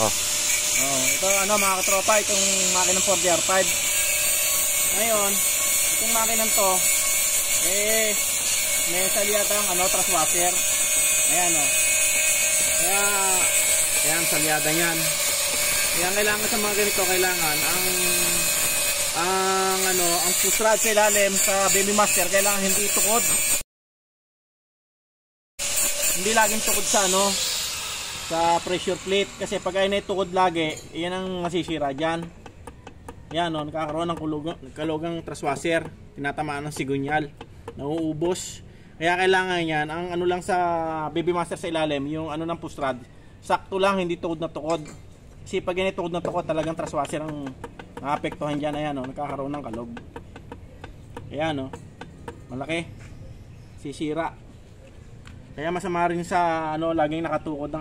Oh. Ito ano mga katropa, itong makinang 4DR5. Ngayon, itong makinang to, may salyadang truss washer. Ayan o. Kaya, ayan salyada niyan. Kaya kailangan sa mga ganito, kailangan ang push rod sa ilalim sa Baby Master, kailangan hindi tukod. Hindi laging tukod sa sa pressure plate, kasi pag ay naitukod lagi, yan ang masisira diyan. Yan nakakaroon ng kalugang truss washer, tinatamaan ng sigunyal, nauubos. Kaya kailangan yan, ang lang sa Baby Master sa ilalim, yung ng push rod, sakto lang, hindi tukod na tukod. Kasi pag yan tukod na tukod, talagang truss washer ang naapektuhan diyan. Ayan nakakaroon ng kalog. Ayan malaki, sisira. Kaya masama rin sa laging nakatukod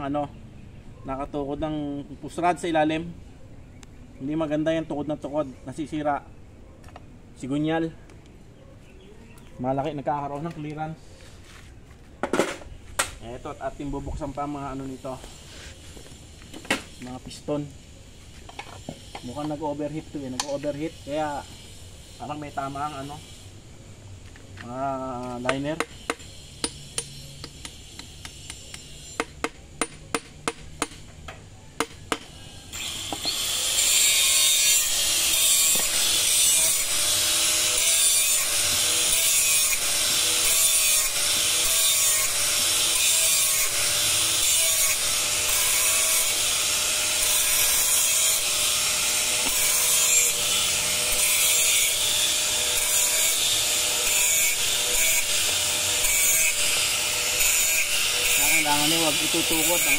ng push rod sa ilalim. Hindi maganda yung tukod na tukod, nasisira, sigunyal, malaki, nagkakaroon ng clearance. Eto, at ating bubuksan pa mga nito, mga piston. Mukhang nag-overheat to nag-overheat, kaya parang may tama ang liner. Kailangan huwag itutukod ang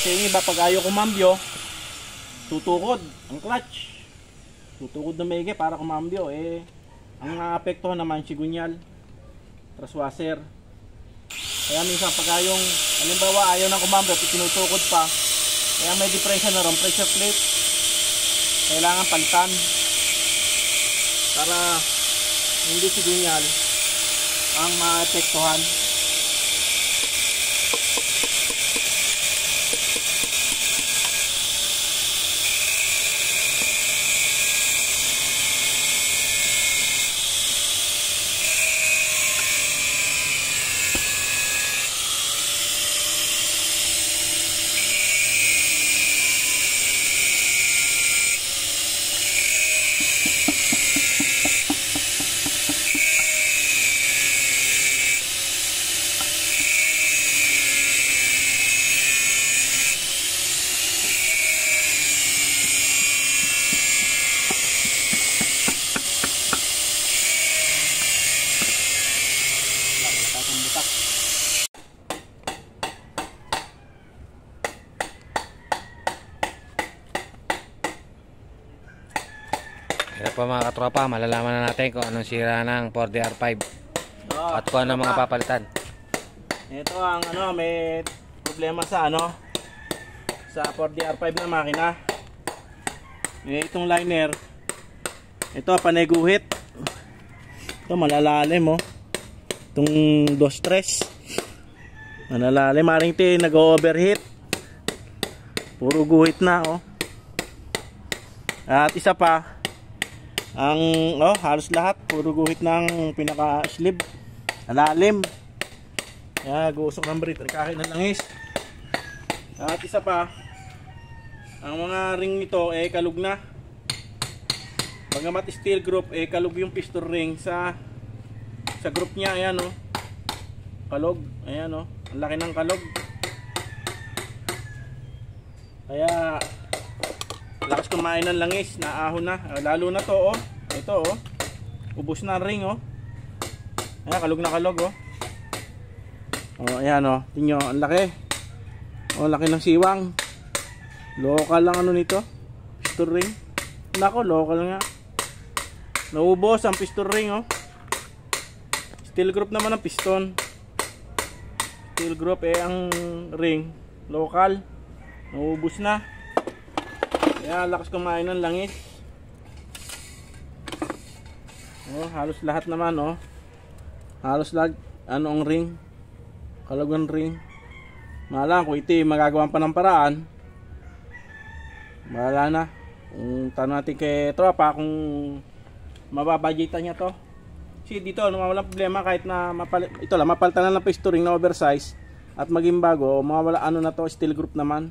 kasi yung iba pag ayaw kumambyo, tutukod ang clutch, tutukod na maigi para kumambyo. Ang apekto naman sigunyal, truss washer. Kaya minsan pag halimbawa ayaw na kumambyo, tinutukod pa, kaya may depression na ron, pressure plate, kailangan palitan para hindi sigunyal ang maapektuhan. Kaya pa mga katropa, malalaman na natin kung anong sira ng 4DR5 at kung anong mga papalitan. Ito ang may problema sa sa 4DR5 na makina. Itong liner, ito paneguhit. Ito malalalim itong 2-3 malalalim, maring nag-overheat, puro guhit na At isa pa, halos lahat puro guhit ng pinaka sleeve, alalim. Guusok ng brit, nagkakain ng langis. At isa pa, ang mga ring nito kalug na. Bagamat steel group, kalug yung piston ring sa group niya. Ayan kalog, ayan ang laki ng kalog. Kaya lakas kumain ng langis, naahon na, lalo na to ito ubos na ang ring ayan, kalog na kalog ayan tingnan ang laki laki ng siwang. Local lang nito, piston ring. Nako, local nga, naubos ang piston ring steel group naman ang piston, steel group ang ring local, naubos na. Kaya lakas kumain ng langis. Halos lahat naman halos lahat ang ring, kalagang ring. Malang kung ito magagawan pa ng paraan, Bahala na. Tanong natin kay tropa kung mababudgetan niya to. Kasi dito walang problema kahit na ito lang mapalitan na ng piston ring na oversize at maging bago, mawala ano na to, steel group naman.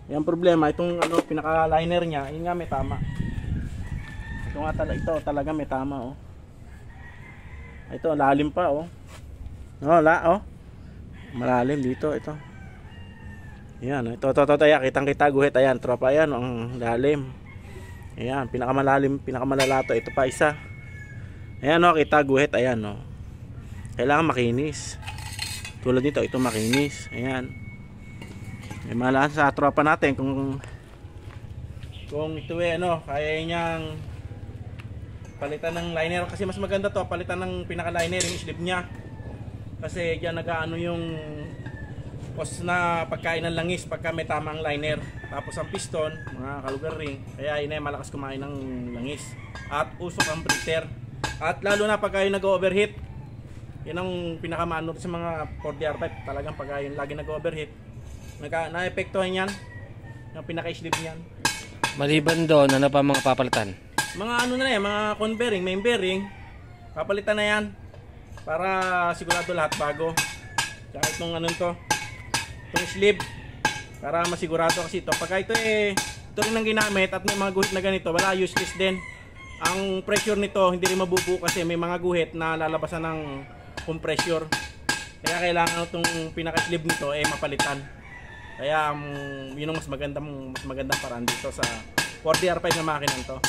Yung problema itong ano pinaka liner niya, yun nga may tama. Ito talaga may tama oh. Ito lalim pa oh. Malalim dito ito. Ayan, ito kitang-kita guhit, ayan, tropa, ayan, ang lalim. Ayan, pinakamalala to, ito pa isa. Ayan o, kita guhit, ayan o. Kailangan makinis. Tulad nito, ito makinis. Ayan. May malaan sa tropa natin kung ito kaya niyang palitan ng liner. Kasi mas maganda to, palitan ng pinaka-liner, yung sleeve niya. Kasi diyan nag-aano yung pos na pagkain ng langis pagka may tamang liner. Tapos ang piston, mga kalugar ring, kaya yun ay malakas kumain ng langis. At usok ang breather. At lalo na pagka yung nag-overheat, yun ang pinakamanor sa mga 4DR pipe. Talagang pagka yung lagi nag-overheat, na-epektuhan yan, yung pinaka-sleeve niyan. Maliban doon, ano pa mga papalitan? Mga ano na yan, mga cone bearing, main bearing, papalitan na yan. Para sigurado lahat bago. Tsaka itong ano to, itong sleeve, para masigurado kasi ito pagka ito ito rin ang ginamit at may mga guhit na ganito, wala, useless din. Ang pressure nito hindi rin mabubuo kasi may mga guhit na lalabasan ng compressor. Kaya kailangan itong pinaka sleeve nito mapalitan. Kaya yun ang mas magandang paraan dito sa 4DR5 na makina to.